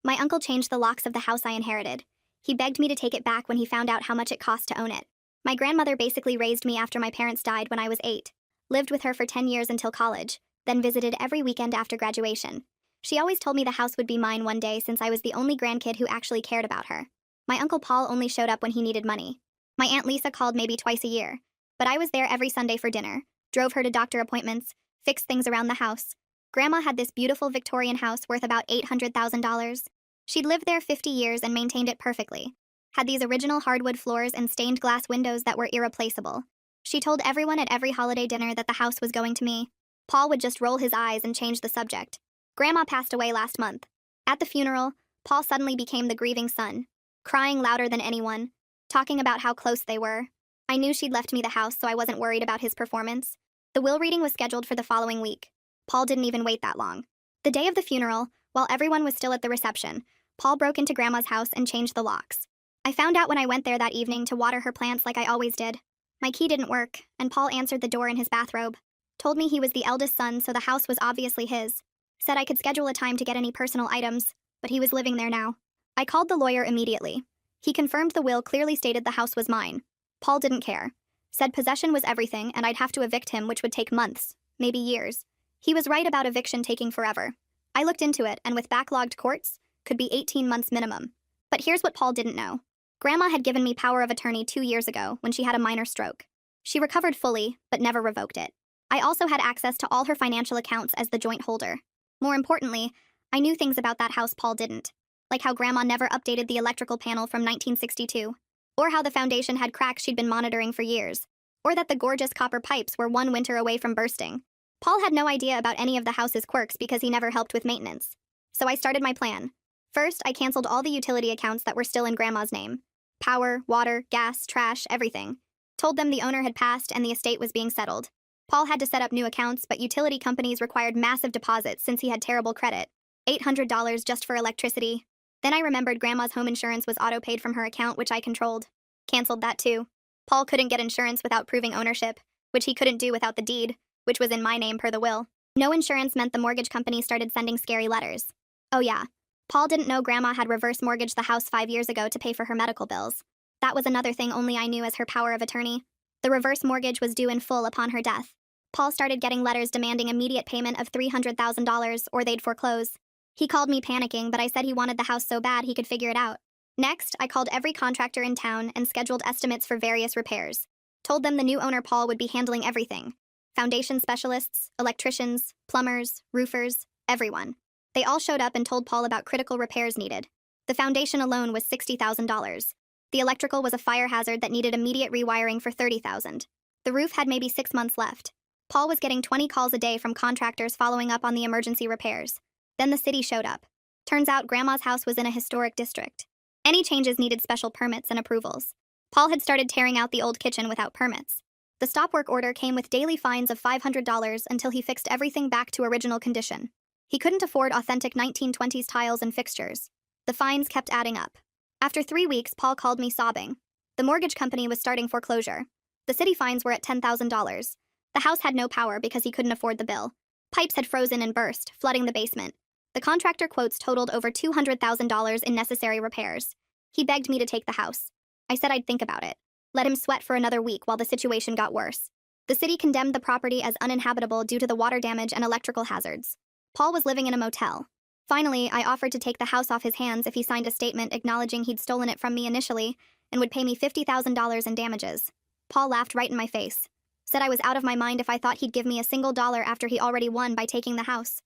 My uncle changed the locks of the house I inherited. He begged me to take it back when he found out how much it cost to own it. My grandmother basically raised me after my parents died when I was 8. Lived with her for 10 years until college, then visited every weekend after graduation. She always told me the house would be mine one day since I was the only grandkid who actually cared about her. My Uncle Paul only showed up when he needed money. My Aunt Lisa called maybe twice a year, but I was there every Sunday for dinner, drove her to doctor appointments, fixed things around the house. Grandma had this beautiful Victorian house worth about $800,000. She'd lived there 50 years and maintained it perfectly. Had these original hardwood floors and stained glass windows that were irreplaceable. She told everyone at every holiday dinner that the house was going to me. Paul would just roll his eyes and change the subject. Grandma passed away last month. At the funeral, Paul suddenly became the grieving son, crying louder than anyone, talking about how close they were. I knew she'd left me the house, so I wasn't worried about his performance. The will reading was scheduled for the following week. Paul didn't even wait that long. The day of the funeral, while everyone was still at the reception, Paul broke into Grandma's house and changed the locks. I found out when I went there that evening to water her plants like I always did. My key didn't work, and Paul answered the door in his bathrobe. Told me he was the eldest son, so the house was obviously his. Said I could schedule a time to get any personal items, but he was living there now. I called the lawyer immediately. He confirmed the will clearly stated the house was mine. Paul didn't care. Said possession was everything and I'd have to evict him, which would take months, maybe years. He was right about eviction taking forever. I looked into it, and with backlogged courts, could be 18 months minimum. But here's what Paul didn't know. Grandma had given me power of attorney 2 years ago when she had a minor stroke. She recovered fully, but never revoked it. I also had access to all her financial accounts as the joint holder. More importantly, I knew things about that house Paul didn't. Like how Grandma never updated the electrical panel from 1962. Or how the foundation had cracks she'd been monitoring for years. Or that the gorgeous copper pipes were one winter away from bursting. Paul had no idea about any of the house's quirks because he never helped with maintenance. So I started my plan. First, I canceled all the utility accounts that were still in Grandma's name. Power, water, gas, trash, everything. Told them the owner had passed and the estate was being settled. Paul had to set up new accounts, but utility companies required massive deposits since he had terrible credit. $800 just for electricity. Then I remembered Grandma's home insurance was auto-paid from her account, which I controlled. Canceled that too. Paul couldn't get insurance without proving ownership, which he couldn't do without the deed, which was in my name per the will. No insurance meant the mortgage company started sending scary letters. Oh yeah. Paul didn't know Grandma had reverse mortgaged the house 5 years ago to pay for her medical bills. That was another thing only I knew as her power of attorney. The reverse mortgage was due in full upon her death. Paul started getting letters demanding immediate payment of $300,000 or they'd foreclose. He called me panicking, but I said he wanted the house so bad he could figure it out. Next, I called every contractor in town and scheduled estimates for various repairs. Told them the new owner Paul would be handling everything. Foundation specialists, electricians, plumbers, roofers, everyone. They all showed up and told Paul about critical repairs needed. The foundation alone was $60,000. The electrical was a fire hazard that needed immediate rewiring for $30,000. The roof had maybe 6 months left. Paul was getting 20 calls a day from contractors following up on the emergency repairs. Then the city showed up. Turns out Grandma's house was in a historic district. Any changes needed special permits and approvals. Paul had started tearing out the old kitchen without permits. The stop work order came with daily fines of $500 until he fixed everything back to original condition. He couldn't afford authentic 1920s tiles and fixtures. The fines kept adding up. After 3 weeks, Paul called me sobbing. The mortgage company was starting foreclosure. The city fines were at $10,000. The house had no power because he couldn't afford the bill. Pipes had frozen and burst, flooding the basement. The contractor quotes totaled over $200,000 in necessary repairs. He begged me to take the house. I said I'd think about it. Let him sweat for another week while the situation got worse. The city condemned the property as uninhabitable due to the water damage and electrical hazards. Paul was living in a motel. Finally, I offered to take the house off his hands if he signed a statement acknowledging he'd stolen it from me initially and would pay me $50,000 in damages. Paul laughed right in my face. Said I was out of my mind if I thought he'd give me a single dollar after he already won by taking the house.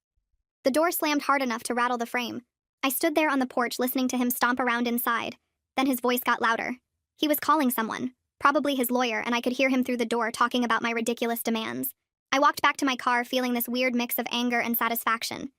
The door slammed hard enough to rattle the frame. I stood there on the porch listening to him stomp around inside. Then his voice got louder. He was calling someone, probably his lawyer, and I could hear him through the door talking about my ridiculous demands. I walked back to my car feeling this weird mix of anger and satisfaction.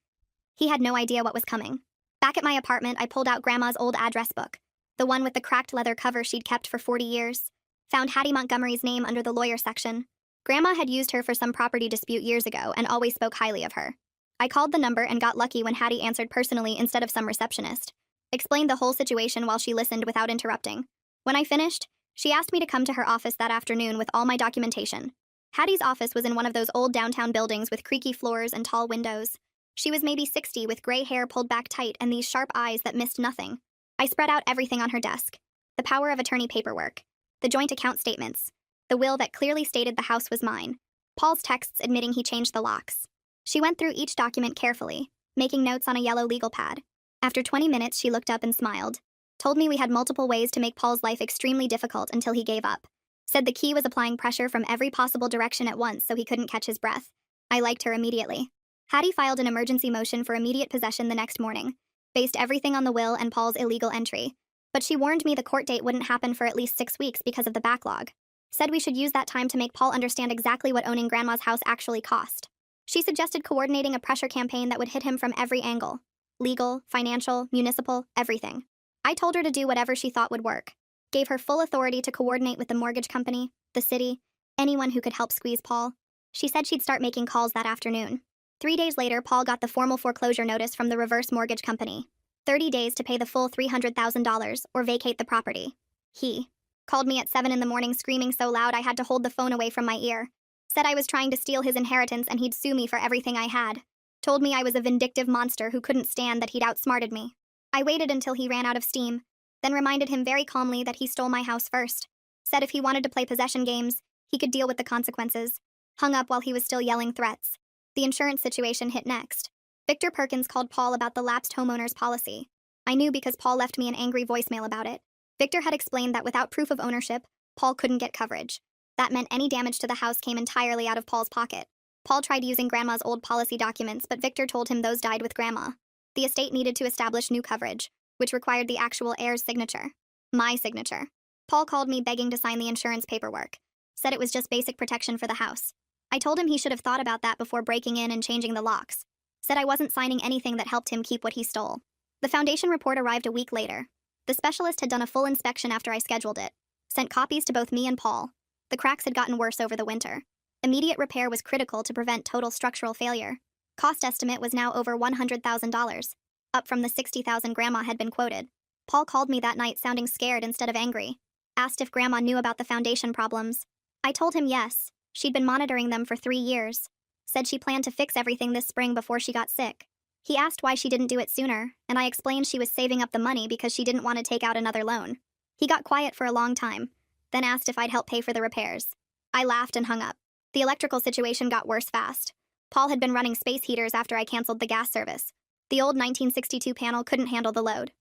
He had no idea what was coming. Back at my apartment, I pulled out Grandma's old address book, the one with the cracked leather cover she'd kept for 40 years. Found Hattie Montgomery's name under the lawyer section. Grandma had used her for some property dispute years ago and always spoke highly of her. I called the number and got lucky when Hattie answered personally instead of some receptionist. Explained the whole situation while she listened without interrupting. When I finished, she asked me to come to her office that afternoon with all my documentation. Hattie's office was in one of those old downtown buildings with creaky floors and tall windows. She was maybe 60 with gray hair pulled back tight and these sharp eyes that missed nothing. I spread out everything on her desk. The power of attorney paperwork, the joint account statements, the will that clearly stated the house was mine, Paul's texts admitting he changed the locks. She went through each document carefully, making notes on a yellow legal pad. After 20 minutes, she looked up and smiled, told me we had multiple ways to make Paul's life extremely difficult until he gave up. Said the key was applying pressure from every possible direction at once so he couldn't catch his breath. I liked her immediately. Hattie filed an emergency motion for immediate possession the next morning, based everything on the will and Paul's illegal entry. But she warned me the court date wouldn't happen for at least 6 weeks because of the backlog. Said we should use that time to make Paul understand exactly what owning Grandma's house actually cost. She suggested coordinating a pressure campaign that would hit him from every angle. Legal, financial, municipal, everything. I told her to do whatever she thought would work. Gave her full authority to coordinate with the mortgage company, the city, anyone who could help squeeze Paul. She said she'd start making calls that afternoon. 3 days later, Paul got the formal foreclosure notice from the reverse mortgage company. 30 days to pay the full $300,000 or vacate the property. He called me at 7 in the morning screaming so loud I had to hold the phone away from my ear. Said I was trying to steal his inheritance and he'd sue me for everything I had. Told me I was a vindictive monster who couldn't stand that he'd outsmarted me. I waited until he ran out of steam, then reminded him very calmly that he stole my house first. Said if he wanted to play possession games, he could deal with the consequences. Hung up while he was still yelling threats. The insurance situation hit next. Victor Perkins called Paul about the lapsed homeowner's policy. I knew because Paul left me an angry voicemail about it. Victor had explained that without proof of ownership, Paul couldn't get coverage. That meant any damage to the house came entirely out of Paul's pocket. Paul tried using Grandma's old policy documents, but Victor told him those died with Grandma. The estate needed to establish new coverage, which required the actual heir's signature. My signature. Paul called me begging to sign the insurance paperwork. Said it was just basic protection for the house. I told him he should have thought about that before breaking in and changing the locks. Said I wasn't signing anything that helped him keep what he stole. The foundation report arrived a week later. The specialist had done a full inspection after I scheduled it. Sent copies to both me and Paul. The cracks had gotten worse over the winter. Immediate repair was critical to prevent total structural failure. Cost estimate was now over $100,000, up from the $60,000 Grandma had been quoted. Paul called me that night sounding scared instead of angry. Asked if Grandma knew about the foundation problems. I told him yes. She'd been monitoring them for 3 years. Said she planned to fix everything this spring before she got sick. He asked why she didn't do it sooner, and I explained she was saving up the money because she didn't want to take out another loan. He got quiet for a long time, then asked if I'd help pay for the repairs. I laughed and hung up. The electrical situation got worse fast. Paul had been running space heaters after I canceled the gas service. The old 1962 panel couldn't handle the load.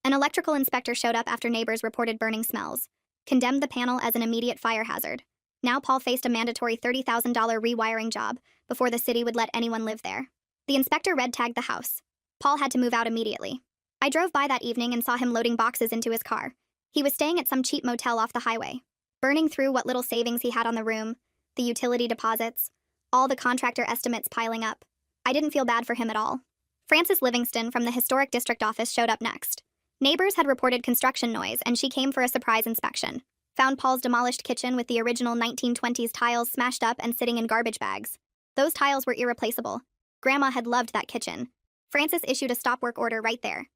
An electrical inspector showed up after neighbors reported burning smells. Condemned the panel as an immediate fire hazard. Now Paul faced a mandatory $30,000 rewiring job before the city would let anyone live there. The inspector red-tagged the house. Paul had to move out immediately. I drove by that evening and saw him loading boxes into his car. He was staying at some cheap motel off the highway, burning through what little savings he had on the room, the utility deposits, all the contractor estimates piling up. I didn't feel bad for him at all. Frances Livingston from the Historic District Office showed up next. Neighbors had reported construction noise, and she came for a surprise inspection. Found Paul's demolished kitchen with the original 1920s tiles smashed up and sitting in garbage bags. Those tiles were irreplaceable. Grandma had loved that kitchen. Frances issued a stop work order right there.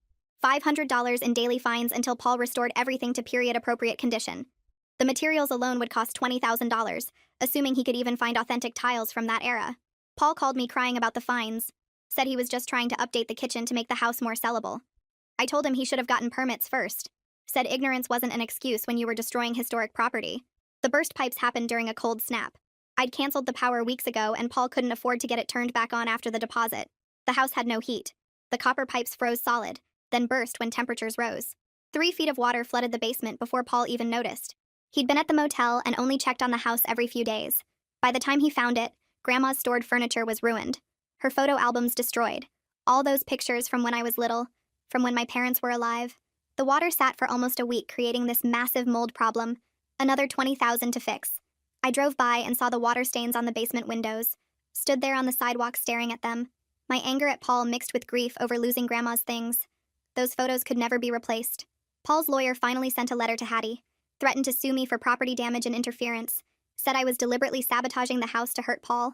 $500 in daily fines until Paul restored everything to period-appropriate condition. The materials alone would cost $20,000, assuming he could even find authentic tiles from that era. Paul called me crying about the fines. Said he was just trying to update the kitchen to make the house more sellable. I told him he should have gotten permits first. Said ignorance wasn't an excuse when you were destroying historic property. The burst pipes happened during a cold snap. I'd canceled the power weeks ago and Paul couldn't afford to get it turned back on after the deposit. The house had no heat. The copper pipes froze solid, then burst when temperatures rose. 3 feet of water flooded the basement before Paul even noticed. He'd been at the motel and only checked on the house every few days. By the time he found it, Grandma's stored furniture was ruined. Her photo albums destroyed. All those pictures from when I was little, from when my parents were alive. The water sat for almost a week, creating this massive mold problem. Another $20,000 to fix. I drove by and saw the water stains on the basement windows. Stood there on the sidewalk staring at them. My anger at Paul mixed with grief over losing Grandma's things. Those photos could never be replaced. Paul's lawyer finally sent a letter to Hattie. Threatened to sue me for property damage and interference. Said I was deliberately sabotaging the house to hurt Paul.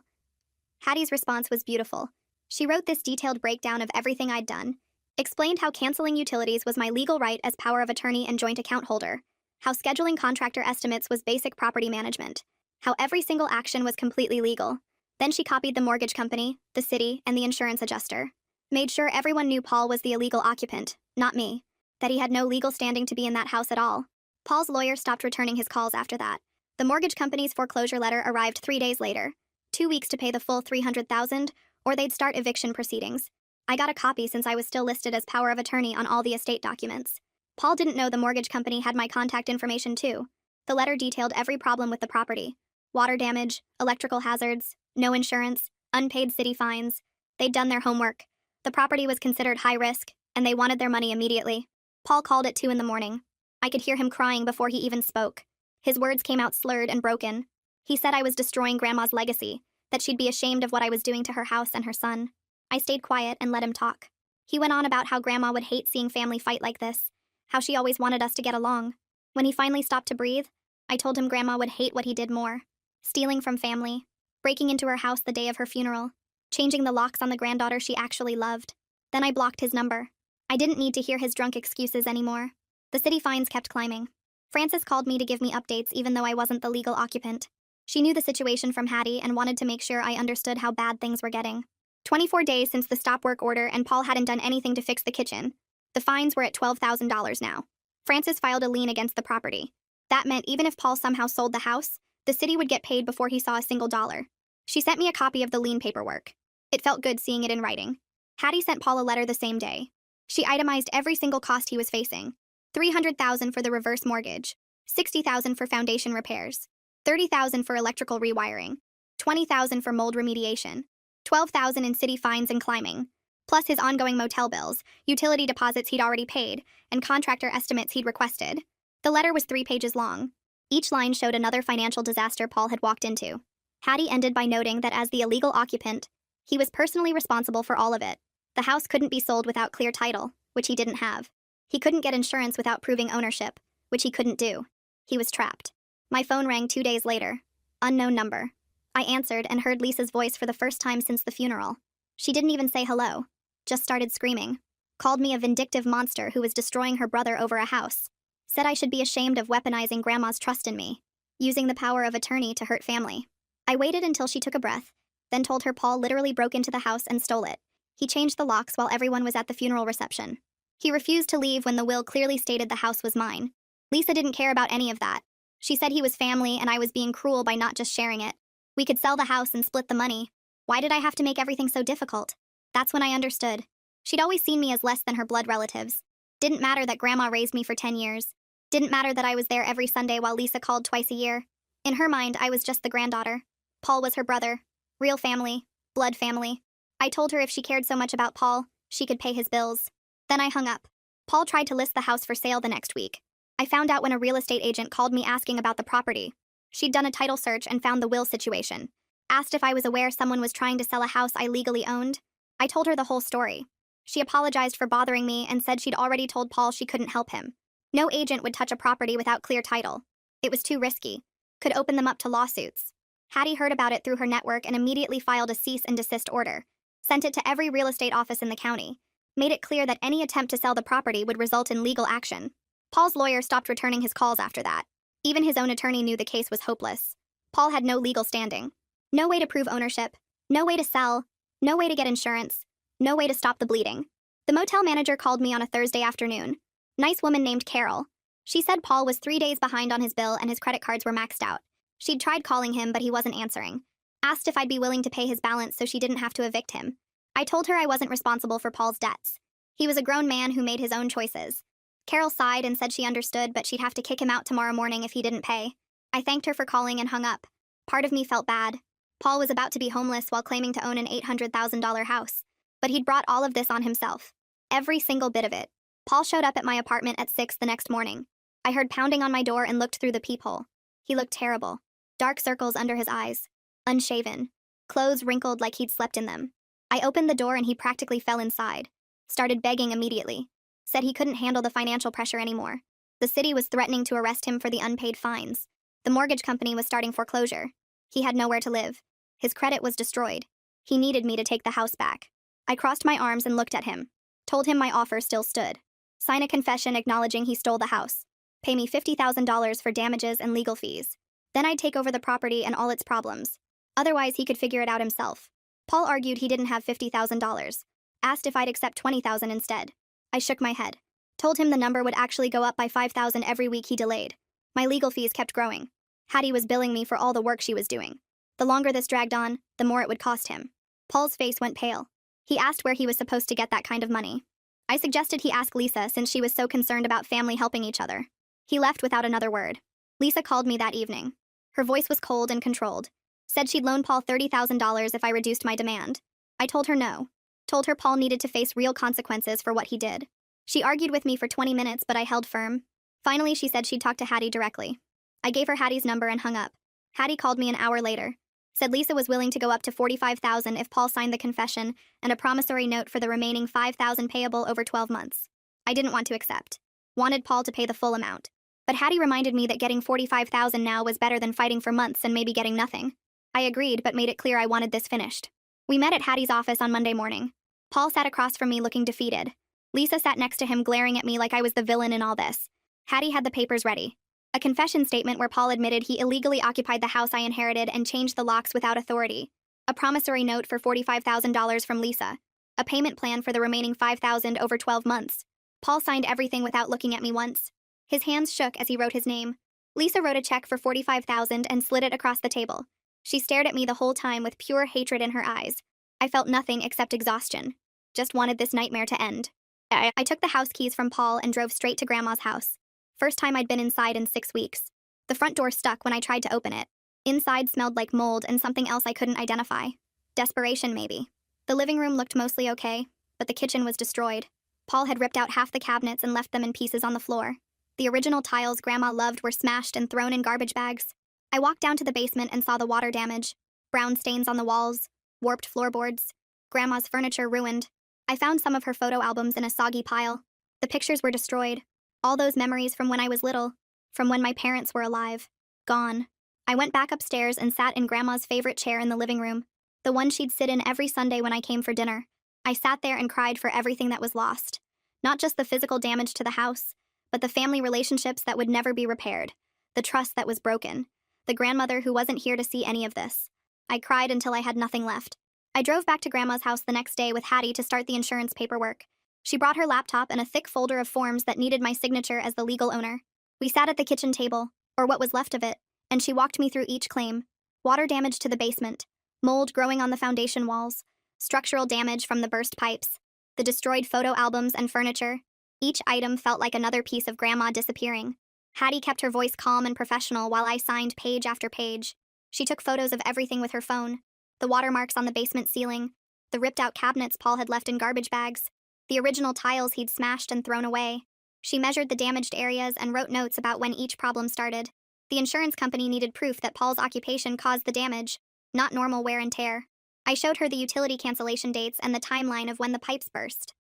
Hattie's response was beautiful. She wrote this detailed breakdown of everything I'd done. Explained how canceling utilities was my legal right as power of attorney and joint account holder. How scheduling contractor estimates was basic property management. How every single action was completely legal. Then she copied the mortgage company, the city, and the insurance adjuster. Made sure everyone knew Paul was the illegal occupant, not me. That he had no legal standing to be in that house at all. Paul's lawyer stopped returning his calls after that. The mortgage company's foreclosure letter arrived 3 days later. 2 weeks to pay the full $300,000, or they'd start eviction proceedings. I got a copy since I was still listed as power of attorney on all the estate documents. Paul didn't know the mortgage company had my contact information too. The letter detailed every problem with the property. Water damage, electrical hazards, no insurance, unpaid city fines. They'd done their homework. The property was considered high risk, and they wanted their money immediately. Paul called at 2 in the morning. I could hear him crying before he even spoke. His words came out slurred and broken. He said I was destroying Grandma's legacy, that she'd be ashamed of what I was doing to her house and her son. I stayed quiet and let him talk. He went on about how Grandma would hate seeing family fight like this, how she always wanted us to get along. When he finally stopped to breathe, I told him Grandma would hate what he did more. Stealing from family, breaking into her house the day of her funeral, changing the locks on the granddaughter she actually loved. Then I blocked his number. I didn't need to hear his drunk excuses anymore. The city fines kept climbing. Frances called me to give me updates even though I wasn't the legal occupant. She knew the situation from Hattie and wanted to make sure I understood how bad things were getting. 24 days since the stop work order and Paul hadn't done anything to fix the kitchen. The fines were at $12,000 now. Frances filed a lien against the property. That meant even if Paul somehow sold the house, the city would get paid before he saw a single dollar. She sent me a copy of the lien paperwork. It felt good seeing it in writing. Hattie sent Paul a letter the same day. She itemized every single cost he was facing. $300,000 for the reverse mortgage, $60,000 for foundation repairs, $30,000 for electrical rewiring, $20,000 for mold remediation, $12,000 in city fines and climbing, plus his ongoing motel bills, utility deposits he'd already paid, and contractor estimates he'd requested. The letter was 3 pages long. Each line showed another financial disaster Paul had walked into. Hattie ended by noting that as the illegal occupant, he was personally responsible for all of it. The house couldn't be sold without clear title, which he didn't have. He couldn't get insurance without proving ownership, which he couldn't do. He was trapped. My phone rang 2 days later. Unknown number. I answered and heard Lisa's voice for the first time since the funeral. She didn't even say hello. Just started screaming. Called me a vindictive monster who was destroying her brother over a house. Said I should be ashamed of weaponizing Grandma's trust in me, using the power of attorney to hurt family. I waited until she took a breath, then told her Paul literally broke into the house and stole it. He changed the locks while everyone was at the funeral reception. He refused to leave when the will clearly stated the house was mine. Lisa didn't care about any of that. She said he was family and I was being cruel by not just sharing it. We could sell the house and split the money. Why did I have to make everything so difficult? That's when I understood. She'd always seen me as less than her blood relatives. Didn't matter that Grandma raised me for 10 years. Didn't matter that I was there every Sunday while Lisa called twice a year. In her mind, I was just the granddaughter. Paul was her brother. Real family. Blood family. I told her if she cared so much about Paul, she could pay his bills. Then I hung up. Paul tried to list the house for sale the next week. I found out when a real estate agent called me asking about the property. She'd done a title search and found the will situation. Asked if I was aware someone was trying to sell a house I legally owned. I told her the whole story. She apologized for bothering me and said she'd already told Paul she couldn't help him. No agent would touch a property without clear title. It was too risky. Could open them up to lawsuits. Hattie heard about it through her network and immediately filed a cease and desist order. Sent it to every real estate office in the county. Made it clear that any attempt to sell the property would result in legal action. Paul's lawyer stopped returning his calls after that. Even his own attorney knew the case was hopeless. Paul had no legal standing. No way to prove ownership. No way to sell. No way to get insurance. No way to stop the bleeding. The motel manager called me on a Thursday afternoon. Nice woman named Carol. She said Paul was 3 days behind on his bill and his credit cards were maxed out. She'd tried calling him, but he wasn't answering. Asked if I'd be willing to pay his balance so she didn't have to evict him. I told her I wasn't responsible for Paul's debts. He was a grown man who made his own choices. Carol sighed and said she understood, but she'd have to kick him out tomorrow morning if he didn't pay. I thanked her for calling and hung up. Part of me felt bad. Paul was about to be homeless while claiming to own an $800,000 house. But he'd brought all of this on himself. Every single bit of it. Paul showed up at my apartment at 6 the next morning. I heard pounding on my door and looked through the peephole. He looked terrible. Dark circles under his eyes. Unshaven. Clothes wrinkled like he'd slept in them. I opened the door and he practically fell inside. Started begging immediately. Said he couldn't handle the financial pressure anymore. The city was threatening to arrest him for the unpaid fines. The mortgage company was starting foreclosure. He had nowhere to live. His credit was destroyed. He needed me to take the house back. I crossed my arms and looked at him. Told him my offer still stood. Sign a confession acknowledging he stole the house. Pay me $50,000 for damages and legal fees. Then I'd take over the property and all its problems. Otherwise, he could figure it out himself. Paul argued he didn't have $50,000, asked if I'd accept $20,000 instead. I shook my head, told him the number would actually go up by $5,000 every week he delayed. My legal fees kept growing. Hattie was billing me for all the work she was doing. The longer this dragged on, the more it would cost him. Paul's face went pale. He asked where he was supposed to get that kind of money. I suggested he ask Lisa since she was so concerned about family helping each other. He left without another word. Lisa called me that evening. Her voice was cold and controlled. Said she'd loan Paul $30,000 if I reduced my demand. I told her no. Told her Paul needed to face real consequences for what he did. She argued with me for 20 minutes, but I held firm. Finally, she said she'd talk to Hattie directly. I gave her Hattie's number and hung up. Hattie called me an hour later. Said Lisa was willing to go up to $45,000 if Paul signed the confession and a promissory note for the remaining $5,000 payable over 12 months. I didn't want to accept. Wanted Paul to pay the full amount. But Hattie reminded me that getting $45,000 now was better than fighting for months and maybe getting nothing. I agreed, but made it clear I wanted this finished. We met at Hattie's office on Monday morning. Paul sat across from me looking defeated. Lisa sat next to him glaring at me like I was the villain in all this. Hattie had the papers ready. A confession statement where Paul admitted he illegally occupied the house I inherited and changed the locks without authority. A promissory note for $45,000 from Lisa. A payment plan for the remaining $5,000 over 12 months. Paul signed everything without looking at me once. His hands shook as he wrote his name. Lisa wrote a check for $45,000 and slid it across the table. She stared at me the whole time with pure hatred in her eyes. I felt nothing except exhaustion. Just wanted this nightmare to end. I took the house keys from Paul and drove straight to Grandma's house. First time I'd been inside in 6 weeks. The front door stuck when I tried to open it. Inside smelled like mold and something else I couldn't identify. Desperation, maybe. The living room looked mostly okay, but the kitchen was destroyed. Paul had ripped out half the cabinets and left them in pieces on the floor. The original tiles Grandma loved were smashed and thrown in garbage bags. I walked down to the basement and saw the water damage. Brown stains on the walls, warped floorboards. Grandma's furniture ruined. I found some of her photo albums in a soggy pile. The pictures were destroyed. All those memories from when I was little, from when my parents were alive. Gone. I went back upstairs and sat in Grandma's favorite chair in the living room, the one she'd sit in every Sunday when I came for dinner. I sat there and cried for everything that was lost. Not just the physical damage to the house, but the family relationships that would never be repaired, the trust that was broken, the grandmother who wasn't here to see any of this. I cried until I had nothing left. I drove back to Grandma's house the next day with Hattie to start the insurance paperwork. She brought her laptop and a thick folder of forms that needed my signature as the legal owner. We sat at the kitchen table, or what was left of it, and she walked me through each claim. Water damage to the basement, mold growing on the foundation walls, structural damage from the burst pipes, the destroyed photo albums and furniture. Each item felt like another piece of Grandma disappearing. Hattie kept her voice calm and professional while I signed page after page. She took photos of everything with her phone. The watermarks on the basement ceiling, the ripped-out cabinets Paul had left in garbage bags, the original tiles he'd smashed and thrown away. She measured the damaged areas and wrote notes about when each problem started. The insurance company needed proof that Paul's occupation caused the damage, not normal wear and tear. I showed her the utility cancellation dates and the timeline of when the pipes burst.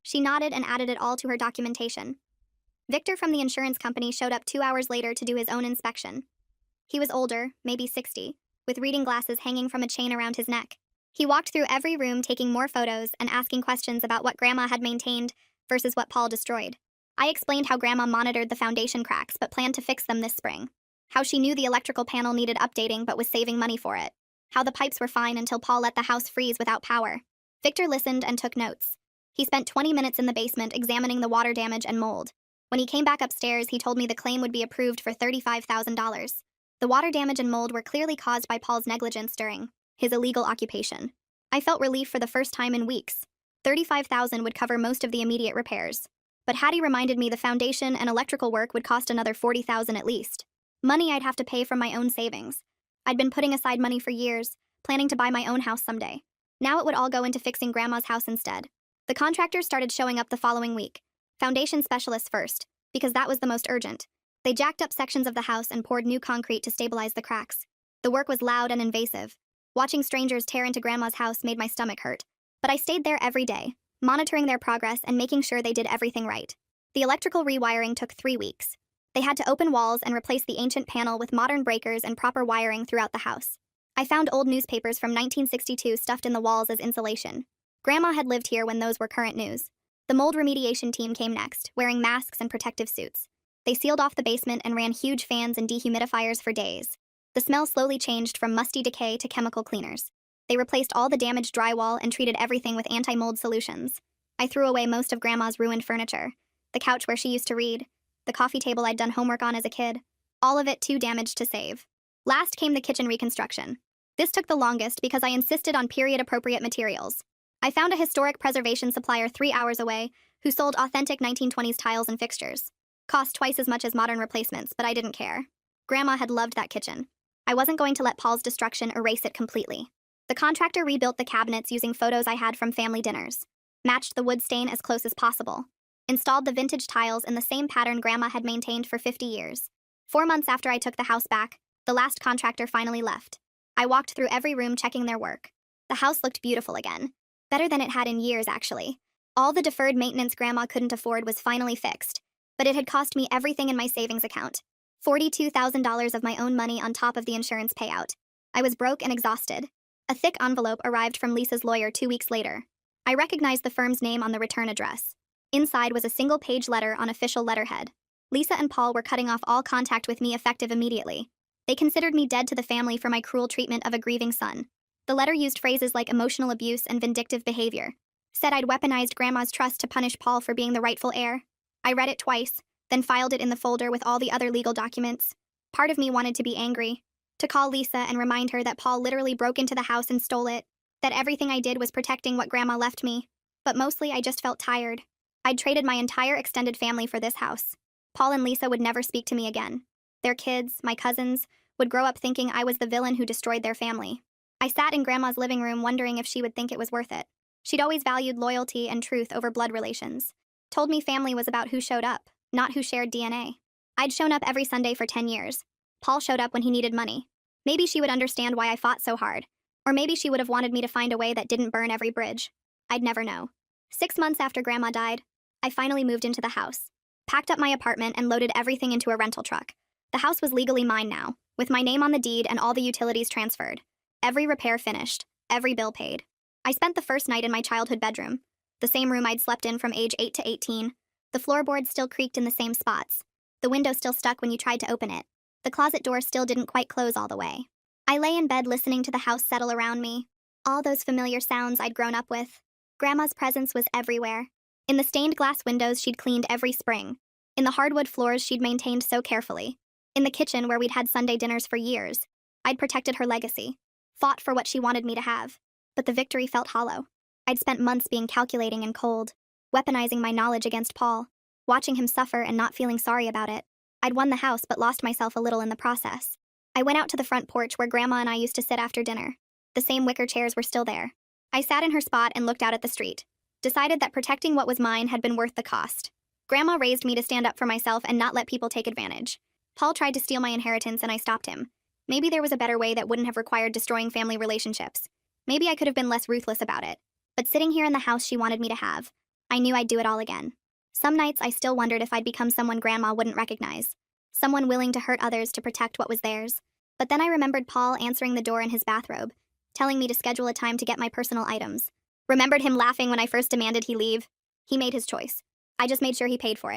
She nodded and added it all to her documentation. Victor from the insurance company showed up 2 hours later to do his own inspection. He was older, maybe 60, with reading glasses hanging from a chain around his neck. He walked through every room taking more photos and asking questions about what Grandma had maintained versus what Paul destroyed. I explained how Grandma monitored the foundation cracks but planned to fix them this spring. How she knew the electrical panel needed updating but was saving money for it. How the pipes were fine until Paul let the house freeze without power. Victor listened and took notes. He spent 20 minutes in the basement examining the water damage and mold. When he came back upstairs, he told me the claim would be approved for $35,000. The water damage and mold were clearly caused by Paul's negligence during his illegal occupation. I felt relief for the first time in weeks. $35,000 would cover most of the immediate repairs. But Hattie reminded me the foundation and electrical work would cost another $40,000 at least. Money I'd have to pay from my own savings. I'd been putting aside money for years, planning to buy my own house someday. Now it would all go into fixing Grandma's house instead. The contractors started showing up the following week. Foundation specialists first, because that was the most urgent. They jacked up sections of the house and poured new concrete to stabilize the cracks. The work was loud and invasive. Watching strangers tear into Grandma's house made my stomach hurt. But I stayed there every day, monitoring their progress and making sure they did everything right. The electrical rewiring took 3 weeks. They had to open walls and replace the ancient panel with modern breakers and proper wiring throughout the house. I found old newspapers from 1962 stuffed in the walls as insulation. Grandma had lived here when those were current news. The mold remediation team came next, wearing masks and protective suits. They sealed off the basement and ran huge fans and dehumidifiers for days. The smell slowly changed from musty decay to chemical cleaners. They replaced all the damaged drywall and treated everything with anti-mold solutions. I threw away most of Grandma's ruined furniture. The couch where she used to read. The coffee table I'd done homework on as a kid. All of it too damaged to save. Last came the kitchen reconstruction. This took the longest because I insisted on period-appropriate materials. I found a historic preservation supplier 3 hours away who sold authentic 1920s tiles and fixtures. Cost twice as much as modern replacements, but I didn't care. Grandma had loved that kitchen. I wasn't going to let Paul's destruction erase it completely. The contractor rebuilt the cabinets using photos I had from family dinners. Matched the wood stain as close as possible. Installed the vintage tiles in the same pattern Grandma had maintained for 50 years. 4 months after I took the house back, the last contractor finally left. I walked through every room checking their work. The house looked beautiful again. Better than it had in years, actually. All the deferred maintenance Grandma couldn't afford was finally fixed. But it had cost me everything in my savings account. $42,000 of my own money on top of the insurance payout. I was broke and exhausted. A thick envelope arrived from Lisa's lawyer 2 weeks later. I recognized the firm's name on the return address. Inside was a single-page letter on official letterhead. Lisa and Paul were cutting off all contact with me effective immediately. They considered me dead to the family for my cruel treatment of a grieving son. The letter used phrases like emotional abuse and vindictive behavior. Said I'd weaponized Grandma's trust to punish Paul for being the rightful heir. I read it twice, then filed it in the folder with all the other legal documents. Part of me wanted to be angry, to call Lisa and remind her that Paul literally broke into the house and stole it, that everything I did was protecting what Grandma left me. But mostly I just felt tired. I'd traded my entire extended family for this house. Paul and Lisa would never speak to me again. Their kids, my cousins, would grow up thinking I was the villain who destroyed their family. I sat in Grandma's living room wondering if she would think it was worth it. She'd always valued loyalty and truth over blood relations. Told me family was about who showed up, not who shared DNA. I'd shown up every Sunday for 10 years. Paul showed up when he needed money. Maybe she would understand why I fought so hard. Or maybe she would have wanted me to find a way that didn't burn every bridge. I'd never know. 6 months after Grandma died, I finally moved into the house. Packed up my apartment and loaded everything into a rental truck. The house was legally mine now, with my name on the deed and all the utilities transferred. Every repair finished, every bill paid. I spent the first night in my childhood bedroom, the same room I'd slept in from age 8 to 18. The floorboards still creaked in the same spots. The window still stuck when you tried to open it. The closet door still didn't quite close all the way. I lay in bed listening to the house settle around me. All those familiar sounds I'd grown up with. Grandma's presence was everywhere. In the stained glass windows she'd cleaned every spring. In the hardwood floors she'd maintained so carefully. In the kitchen where we'd had Sunday dinners for years. I'd protected her legacy. Fought for what she wanted me to have. But the victory felt hollow. I'd spent months being calculating and cold, weaponizing my knowledge against Paul, watching him suffer and not feeling sorry about it. I'd won the house but lost myself a little in the process. I went out to the front porch where Grandma and I used to sit after dinner. The same wicker chairs were still there. I sat in her spot and looked out at the street. Decided that protecting what was mine had been worth the cost. Grandma raised me to stand up for myself and not let people take advantage. Paul tried to steal my inheritance and I stopped him. Maybe there was a better way that wouldn't have required destroying family relationships. Maybe I could have been less ruthless about it. But sitting here in the house she wanted me to have, I knew I'd do it all again. Some nights I still wondered if I'd become someone Grandma wouldn't recognize. Someone willing to hurt others to protect what was theirs. But then I remembered Paul answering the door in his bathrobe, telling me to schedule a time to get my personal items. Remembered him laughing when I first demanded he leave. He made his choice. I just made sure he paid for it.